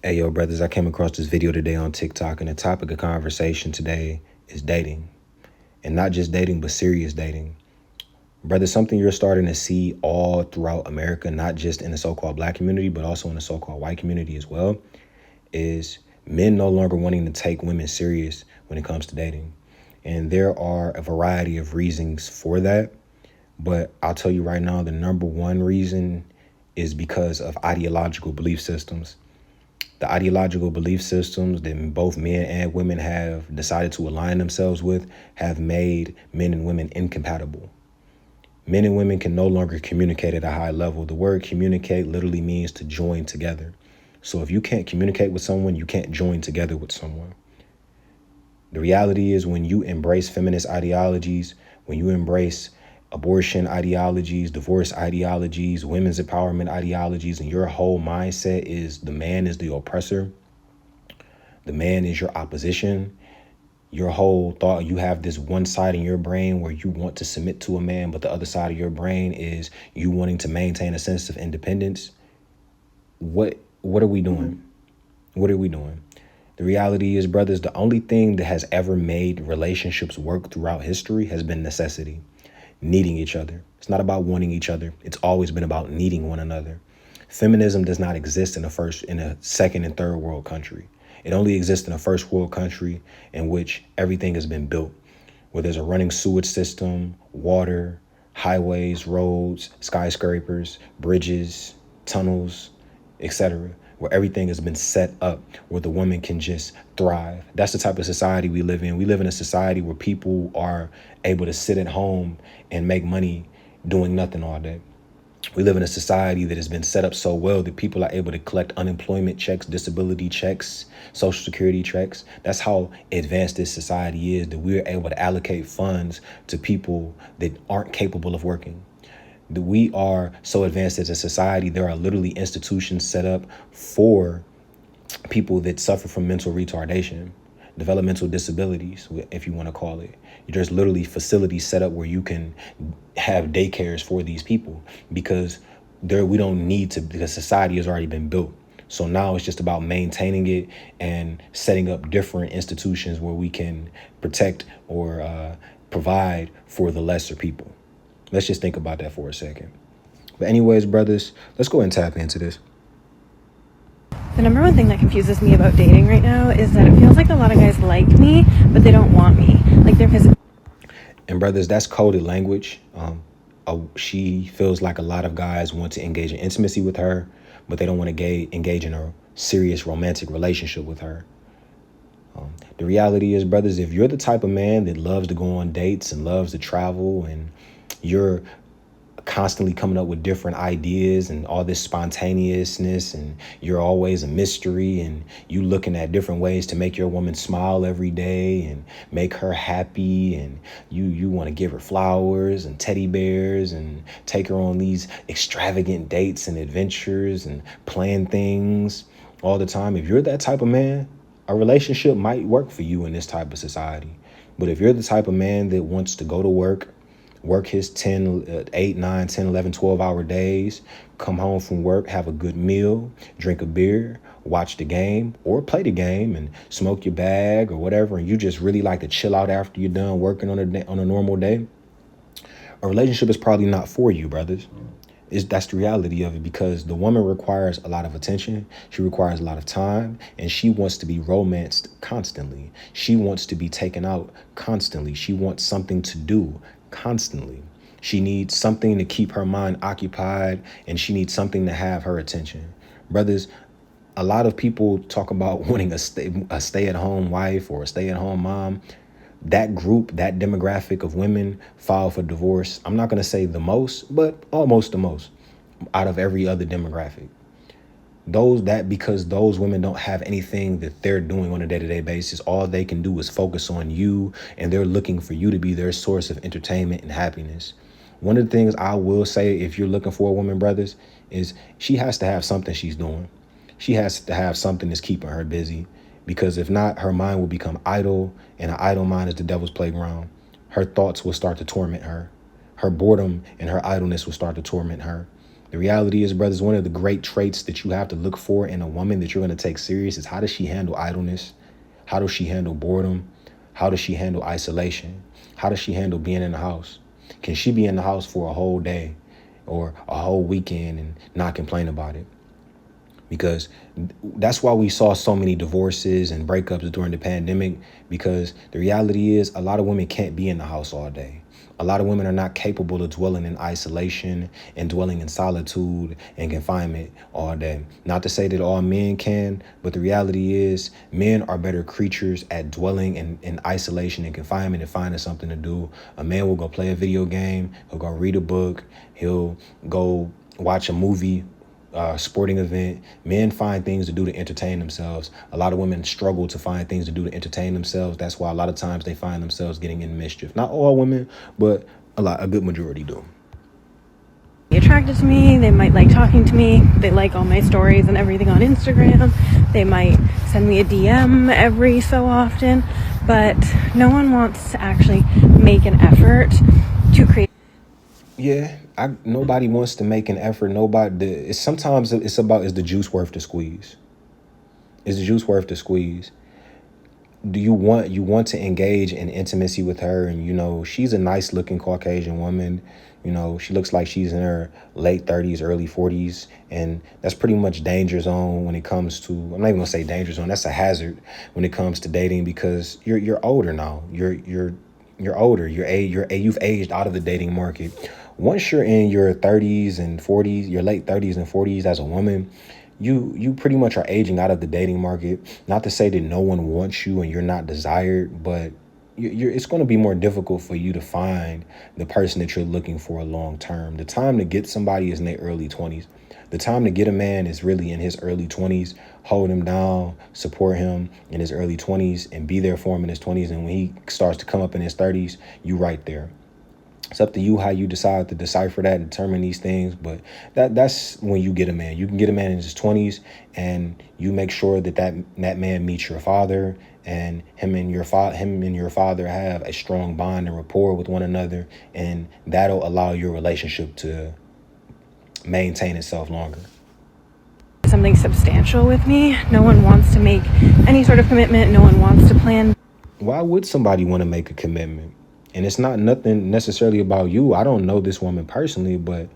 Hey, yo, brothers, I came across this video today on TikTok, and the topic of conversation today is dating. And not just dating, but serious dating. Brother, something you're starting to see all throughout America, not just in the so-called black community, but also in the so-called white community as well, is men no longer wanting to take women serious when it comes to dating. And there are a variety of reasons for that. But I'll tell you right now, the number one reason is because of ideological belief systems. The ideological belief systems that both men and women have decided to align themselves with have made men and women incompatible. Men and women can no longer communicate at a high level. The word communicate literally means to join together. So if you can't communicate with someone, you can't join together with someone. The reality is, when you embrace feminist ideologies, when you embrace abortion ideologies, divorce ideologies, women's empowerment ideologies, and your whole mindset is the man is the oppressor, the man is your opposition, your whole thought, you have this one side in your brain where you want to submit to a man, but the other side of your brain is you wanting to maintain a sense of independence. What are we doing? What are we doing? The reality is, brothers, the only thing that has ever made relationships work throughout history has been necessity, needing each other. It's not about wanting each other. It's always been about needing one another. Feminism does not exist in a second and third world country. It only exists in a first world country in which everything has been built, where there's a running sewage system, water, highways, roads, skyscrapers, bridges, tunnels, etc., where everything has been set up where the woman can just thrive. That's the type of society we live in. We live in a society where people are able to sit at home and make money doing nothing all day. We live in a society that has been set up so well that people are able to collect unemployment checks, disability checks, social security checks. That's how advanced this society is, that we're able to allocate funds to people that aren't capable of working. That we are so advanced as a society, there are literally institutions set up for people that suffer from mental retardation, developmental disabilities, if you want to call it. There's literally facilities set up where you can have daycares for these people because we don't need to, because society has already been built. So now it's just about maintaining it and setting up different institutions where we can protect or provide for the lesser people. Let's just think about that for a second. But anyways, brothers, let's go and tap into this. The number one thing that confuses me about dating right now is that it feels like a lot of guys like me, but they don't want me. Like they're And brothers, that's coded language. She feels like a lot of guys want to engage in intimacy with her, but they don't want to engage in a serious romantic relationship with her. The reality is, brothers, if you're the type of man that loves to go on dates and loves to travel, and you're constantly coming up with different ideas and all this spontaneousness, and you're always a mystery, and you looking at different ways to make your woman smile every day and make her happy, and you want to give her flowers and teddy bears and take her on these extravagant dates and adventures and plan things all the time. If you're that type of man, a relationship might work for you in this type of society. But if you're the type of man that wants to go to work his 8, 9, 10, 11, 12-hour days, come home from work, have a good meal, drink a beer, watch the game or play the game and smoke your bag or whatever, and you just really like to chill out after you're done working on a normal day, a relationship is probably not for you, brothers. That's the reality of it, because the woman requires a lot of attention. She requires a lot of time, and she wants to be romanced constantly. She wants to be taken out constantly. She wants something to do constantly. She needs something to keep her mind occupied, and she needs something to have her attention. Brothers, a lot of people talk about wanting a stay-at-home wife or a stay-at-home mom. That group, that demographic of women file for divorce, I'm not going to say the most, but almost the most out of every other demographic. Because those women don't have anything that they're doing on a day-to-day basis. All they can do is focus on you, and they're looking for you to be their source of entertainment and happiness. One of the things I will say, if you're looking for a woman, brothers, is she has to have something she's doing. She has to have something that's keeping her busy, because if not, her mind will become idle, and an idle mind is the devil's playground. Her thoughts will start to torment her. Her boredom and her idleness will start to torment her. The reality is, brothers, one of the great traits that you have to look for in a woman that you're going to take serious is how does she handle idleness? How does she handle boredom? How does she handle isolation? How does she handle being in the house? Can she be in the house for a whole day or a whole weekend and not complain about it? Because that's why we saw so many divorces and breakups during the pandemic, because the reality is a lot of women can't be in the house all day. A lot of women are not capable of dwelling in isolation and dwelling in solitude and confinement all day. Not to say that all men can, but the reality is men are better creatures at dwelling in isolation and confinement and finding something to do. A man will go play a video game. He'll go read a book. He'll go watch a movie, sporting event. Men find things to do to entertain themselves. A lot of women struggle to find things to do to entertain themselves. That's why a lot of times they find themselves getting in mischief. Not all women, but a good majority do. Attracted to me, they might like talking to me, they like all my stories and everything on Instagram, they might send me a DM every so often, but no one wants to actually make an effort to create. Yeah, nobody wants to make an effort. Sometimes it's about, is the juice worth the squeeze? Is the juice worth the squeeze? Do you want to engage in intimacy with her? And, she's a nice looking Caucasian woman. She looks like she's in her late 30s, early 40s. And that's pretty much danger zone when it comes to, I'm not even gonna say danger zone. That's a hazard when it comes to dating, because you're older now. You're older. You've aged out of the dating market. Once you're in your 30s and 40s, your late 30s and 40s as a woman, you pretty much are aging out of the dating market. Not to say that no one wants you and you're not desired, but it's going to be more difficult for you to find the person that you're looking for long term. The time to get somebody is in their early 20s. The time to get a man is really in his early 20s. Hold him down, support him in his early 20s, and be there for him in his 20s. And when he starts to come up in his 30s, you right there. It's up to you how you decide to decipher that and determine these things. But that's when you get a man. You can get a man in his 20s, and you make sure that man meets your father, and him and your father have a strong bond and rapport with one another, and that'll allow your relationship to maintain itself longer. Something substantial with me. No one wants to make any sort of commitment. No one wants to plan. Why would somebody want to make a commitment? And it's not nothing necessarily about you. I don't know this woman personally, but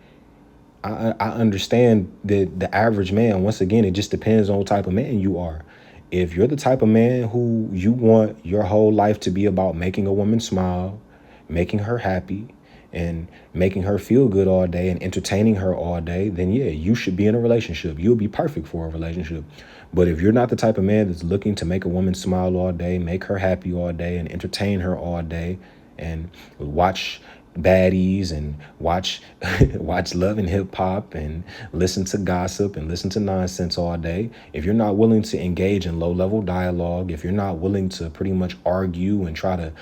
I understand that the average man, once again, it just depends on what type of man you are. If you're the type of man who you want your whole life to be about making a woman smile, making her happy, and making her feel good all day and entertaining her all day, then yeah, you should be in a relationship. You'll be perfect for a relationship. But if you're not the type of man that's looking to make a woman smile all day, make her happy all day, and entertain her all day, and watch baddies and watch Love and Hip Hop and listen to gossip and listen to nonsense all day, if you're not willing to engage in low-level dialogue, if you're not willing to pretty much argue and try to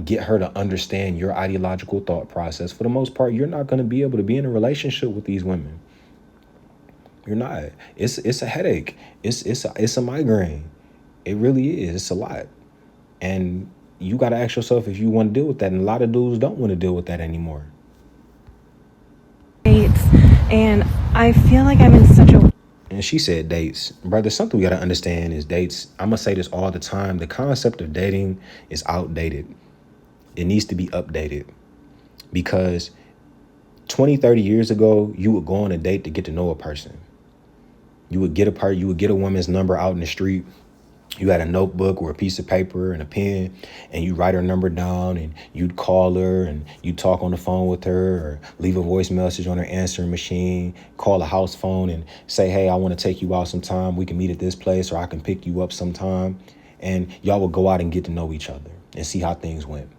get her to understand your ideological thought process, for the most part, you're not going to be able to be in a relationship with these women. You're not. It's a headache. It's a migraine. It really is. It's a lot. And you got to ask yourself if you want to deal with that. And a lot of dudes don't want to deal with that anymore. And I feel like I'm in such a... And she said dates. Brother, something we got to understand is dates. I'm going to say this all the time. The concept of dating is outdated. It needs to be updated. Because 20, 30 years ago, you would go on a date to get to know a person. You would get a woman's number out in the street. You had a notebook or a piece of paper and a pen, and you write her number down, and you'd call her and you'd talk on the phone with her, or leave a voice message on her answering machine, call a house phone and say, hey, I want to take you out sometime. We can meet at this place, or I can pick you up sometime. And y'all would go out and get to know each other and see how things went.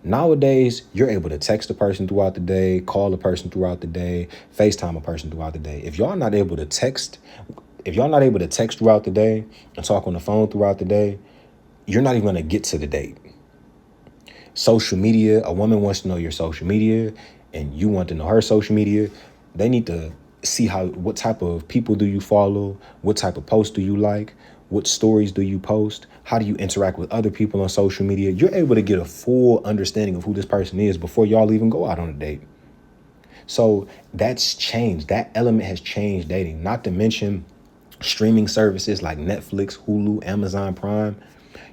Nowadays, you're able to text a person throughout the day, call a person throughout the day, FaceTime a person throughout the day. If y'all not able to text throughout the day and talk on the phone throughout the day, you're not even going to get to the date. Social media, a woman wants to know your social media and you want to know her social media. They need to see what type of people do you follow? What type of posts do you like? What stories do you post? How do you interact with other people on social media? You're able to get a full understanding of who this person is before y'all even go out on a date. So that's changed. That element has changed dating. Not to mention streaming services like Netflix, Hulu, Amazon Prime.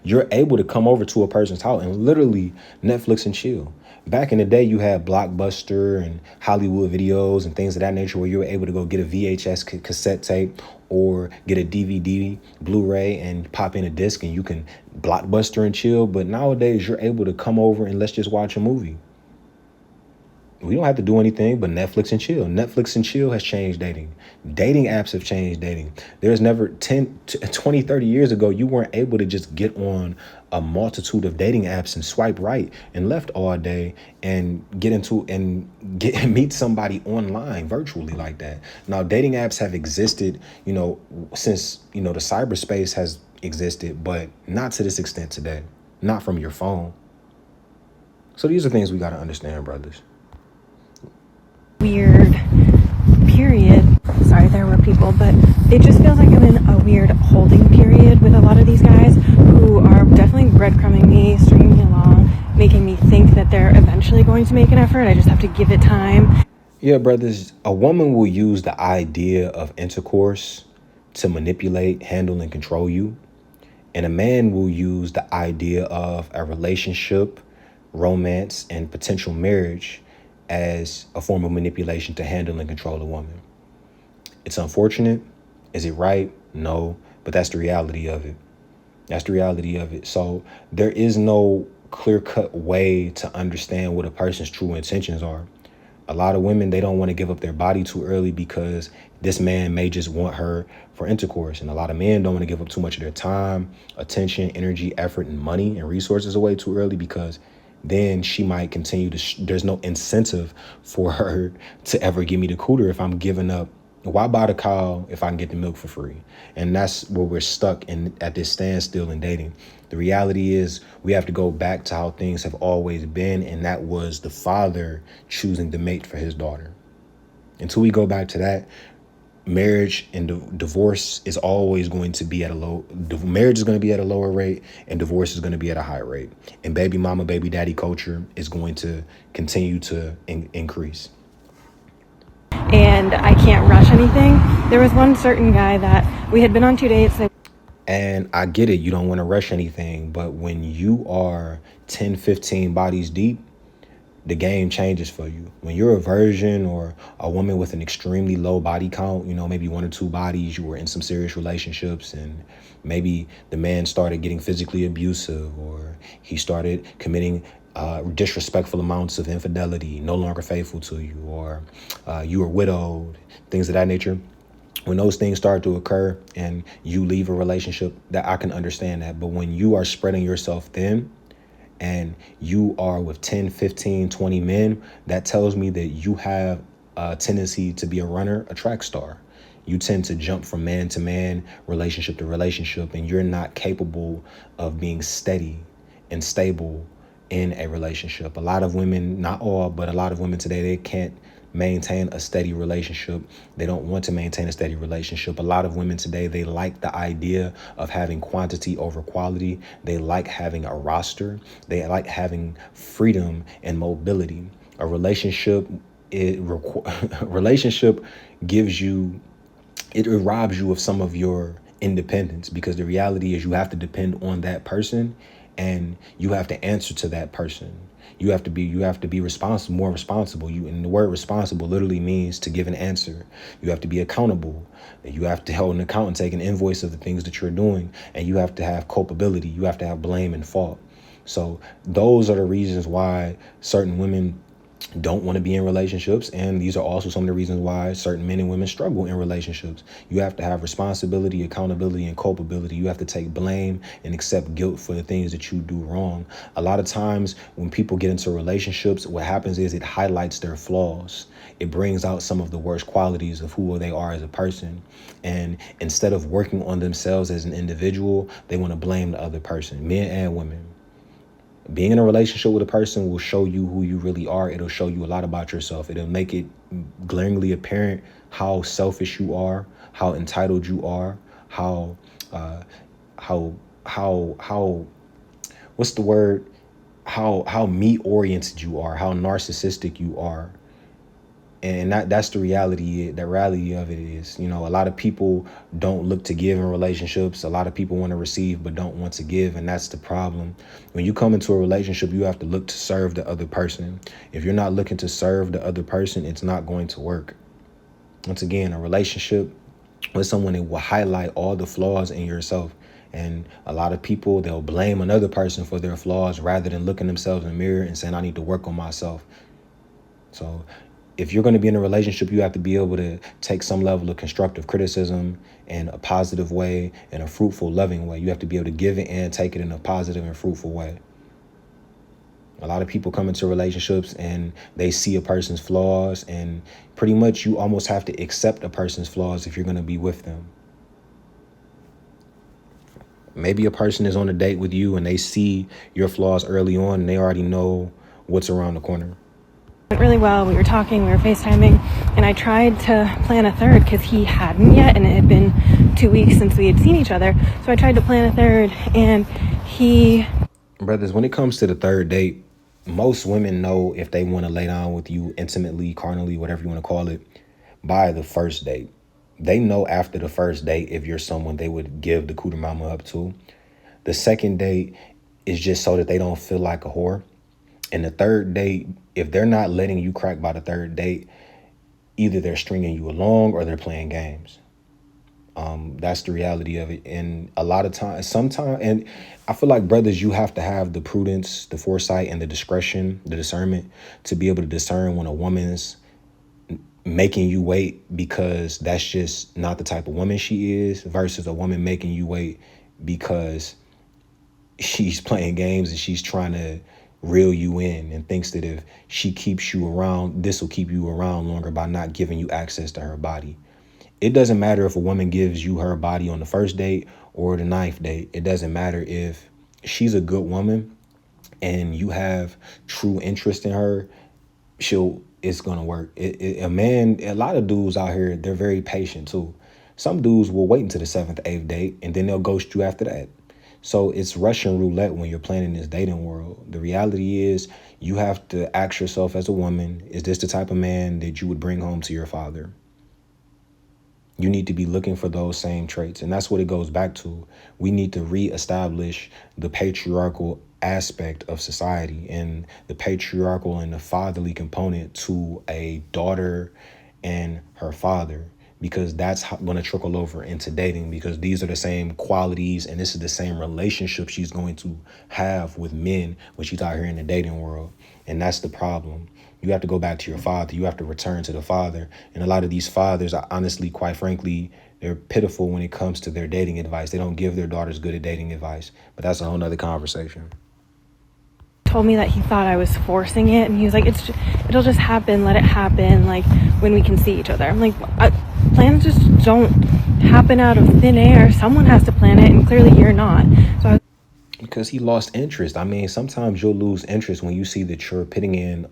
You're able to come over to a person's house and literally Netflix and chill. Back in the day, you had Blockbuster and Hollywood Videos and things of that nature where you were able to go get a VHS cassette tape or get a DVD, Blu-ray, and pop in a disc and you can Blockbuster and chill. But nowadays, you're able to come over and let's just watch a movie. We don't have to do anything but Netflix and chill. Netflix and chill has changed dating. Dating apps have changed dating. There's never 10, 20, 30 years ago, you weren't able to just get on a multitude of dating apps and swipe right and left all day and meet somebody online virtually like that. Now, dating apps have existed, since, the cyberspace has existed, but not to this extent today, not from your phone. So these are things we got to understand, brothers. Weird period. Sorry, there were people, but it just feels like I'm in a weird holding period with a lot of these guys who are definitely breadcrumbing me, stringing me along, making me think that they're eventually going to make an effort. I just have to give it time. Yeah, brothers, a woman will use the idea of intercourse to manipulate, handle, and control you. And a man will use the idea of a relationship, romance, and potential marriage as a form of manipulation to handle and control a woman. It's unfortunate. Is it right? No, but that's the reality of it. That's the reality of it. So there is no clear-cut way to understand what a person's true intentions are. A lot of women, they don't want to give up their body too early because this man may just want her for intercourse. And a lot of men don't want to give up too much of their time, attention, energy, effort, and money and resources away too early because then she might continue to, there's no incentive for her to ever give me the cooter if I'm giving up. Why buy the cow if I can get the milk for free? And that's where we're stuck in at this standstill in dating. The reality is we have to go back to how things have always been. And that was the father choosing to mate for his daughter. Until we go back to that, marriage and divorce is always going to be at a low. Marriage is going to be at a lower rate and divorce is going to be at a high rate. And baby mama, baby daddy culture is going to continue to increase. And I can't rush anything. There was one certain guy that we had been on 2 dates. And I get it. You don't want to rush anything. But when you are 10, 15 bodies deep, the game changes for you. When you're a virgin or a woman with an extremely low body count, maybe 1 or 2 bodies, you were in some serious relationships and maybe the man started getting physically abusive or he started committing disrespectful amounts of infidelity, no longer faithful to you, or you were widowed, things of that nature. When those things start to occur and you leave a relationship, that I can understand that. But when you are spreading yourself thin and you are with 10, 15, 20 men, that tells me that you have a tendency to be a runner, a track star. You tend to jump from man to man, relationship to relationship, and you're not capable of being steady and stable in a relationship. A lot of women, not all, but a lot of women today, they can't maintain a steady relationship. They don't want to maintain a steady relationship. A lot of women today, they like the idea of having quantity over quality. They like having a roster. They like having freedom and mobility. A relationship, relationship gives you, it robs you of some of your independence because the reality is you have to depend on that person and you have to answer to that person. You have to be responsible, more responsible. And the word responsible literally means to give an answer. You have to be accountable. You have to hold an account and take an invoice of the things that you're doing. And you have to have culpability. You have to have blame and fault. So those are the reasons why certain women don't want to be in relationships. And these are also some of the reasons why certain men and women struggle in relationships. You have to have responsibility, accountability, and culpability. You have to take blame and accept guilt for the things that you do wrong. A lot of times when people get into relationships, what happens is it highlights their flaws. It brings out some of the worst qualities of who they are as a person. And instead of working on themselves as an individual, they want to blame the other person, men and women. Being in a relationship with a person will show you who you really are. It'll show you a lot about yourself. It'll make it glaringly apparent how selfish you are, how entitled you are, how what's the word? How me-oriented you are, how narcissistic you are. And that's the reality. The reality of it is, a lot of people don't look to give in relationships. A lot of people want to receive but don't want to give, and that's the problem. When you come into a relationship, you have to look to serve the other person. If you're not looking to serve the other person, it's not going to work. Once again, a relationship with someone that will highlight all the flaws in yourself. And a lot of people, they'll blame another person for their flaws rather than looking themselves in the mirror and saying, I need to work on myself. So if you're going to be in a relationship, you have to be able to take some level of constructive criticism in a positive way, in a fruitful, loving way. You have to be able to give it and take it in a positive and fruitful way. A lot of people come into relationships and they see a person's flaws, and pretty much you almost have to accept a person's flaws if you're going to be with them. Maybe a person is on a date with you and they see your flaws early on and they already know what's around the corner. Went really well. We were talking, we were FaceTiming, and I tried to plan a third because he hadn't yet, and it had been 2 weeks since we had seen each other. So I tried to plan a third, and he... Brothers, when it comes to the third date, most women know if they want to lay down with you intimately, carnally, whatever you want to call it, by the first date. They know after the first date if you're someone they would give the cooter mama up to. The second date is just so that they don't feel like a whore. And the third date, if they're not letting you crack by the third date, either they're stringing you along or they're playing games. That's the reality of it. And a lot of times, and I feel like, brothers, you have to have the prudence, the foresight, and the discretion, the discernment to be able to discern when a woman's making you wait because that's just not the type of woman she is, versus a woman making you wait because she's playing games and she's trying to reel you in and thinks that if she keeps you around, this will keep you around longer by not giving you access to her body. It doesn't matter if a woman gives you her body on the first date or the 9th date. It doesn't matter if she's a good woman and you have true interest in her. It's gonna work. A lot of dudes out here, they're very patient too. Some dudes will wait until the 7th, 8th date and then they'll ghost you after that. So it's Russian roulette when you're playing in this dating world. The reality is you have to ask yourself as a woman, is this the type of man that you would bring home to your father? You need to be looking for those same traits. And that's what it goes back to. We need to reestablish the patriarchal aspect of society and the patriarchal and the fatherly component to a daughter and her father, because that's going to trickle over into dating, because these are the same qualities and this is the same relationship she's going to have with men when she's out here in the dating world. And that's the problem. You have to go back to your father. You have to return to the father. And a lot of these fathers are honestly, quite frankly, they're pitiful when it comes to their dating advice. They don't give their daughters good at dating advice. But that's a whole nother conversation. Told me that he thought I was forcing it, and he was like, it'll just happen, let it happen, like when we can see each other. I'm like, plans just don't happen out of thin air. Someone has to plan it, and clearly you're not. Because he lost interest. I mean, sometimes you'll lose interest when you see that you're putting in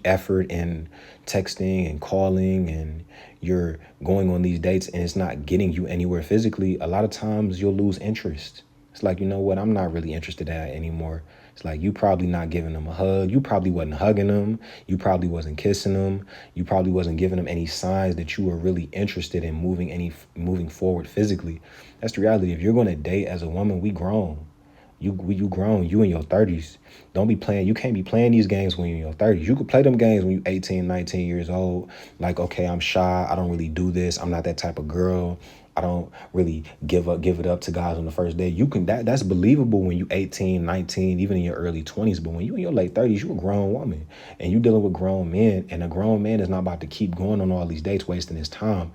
effort in texting and calling and you're going on these dates and it's not getting you anywhere physically. A lot of times you'll lose interest. It's like, you know what? I'm not really interested in that anymore. It's like, you probably not giving them a hug. You probably wasn't hugging them. You probably wasn't kissing them. You probably wasn't giving them any signs that you were really interested in moving forward physically. That's the reality. If you're going to date as a woman, we grown. You grown, you in your 30s. Don't be playing. You can't be playing these games when you're in your 30s. You could play them games when you're 18, 19 years old. Like, okay, I'm shy. I don't really do this. I'm not that type of girl. I don't really give it up to guys on the first day. That's believable when you're 18, 19, even in your early 20s. But when you're in your late 30s, you're a grown woman and you're dealing with grown men. And a grown man is not about to keep going on all these dates, wasting his time.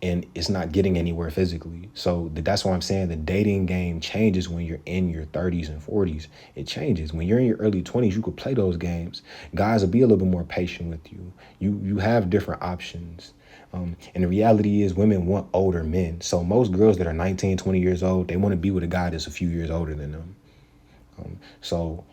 And it's not getting anywhere physically. So that's why I'm saying the dating game changes when you're in your 30s and 40s. It changes. When you're in your early 20s, you could play those games. Guys will be a little bit more patient with you. You have different options. And the reality is women want older men. So most girls that are 19, 20 years old, they want to be with a guy that's a few years older than them. So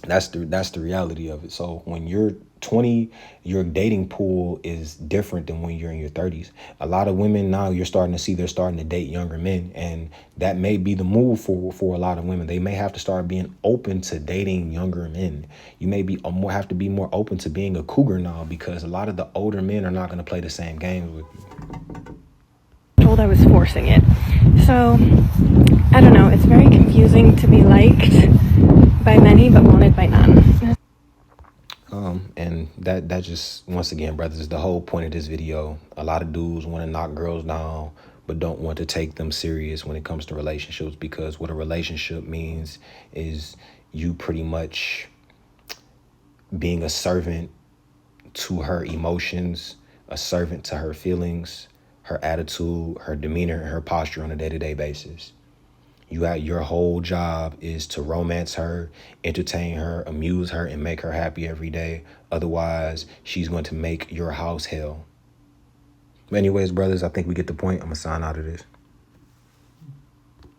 That's the reality of it. So when you're 20, your dating pool is different than when you're in your 30s. A lot of women now, you're starting to see they're starting to date younger men, and that may be the move for a lot of women. They may have to start being open to dating younger men. You may be more have to be more open to being a cougar now, because a lot of the older men are not going to play the same games with you. Told I was forcing it. So, I don't know, it's very confusing to be liked by many but wanted by none. And that just, once again, brothers, the whole point of this video. A lot of dudes want to knock girls down, but don't want to take them serious when it comes to relationships, because what a relationship means is you pretty much being a servant to her emotions, a servant to her feelings, her attitude, her demeanor, and her posture on a day-to-day basis. Your whole job is to romance her, entertain her, amuse her, and make her happy every day. Otherwise, she's going to make your house hell. Anyways, brothers, I think we get the point. I'm going to sign out of this.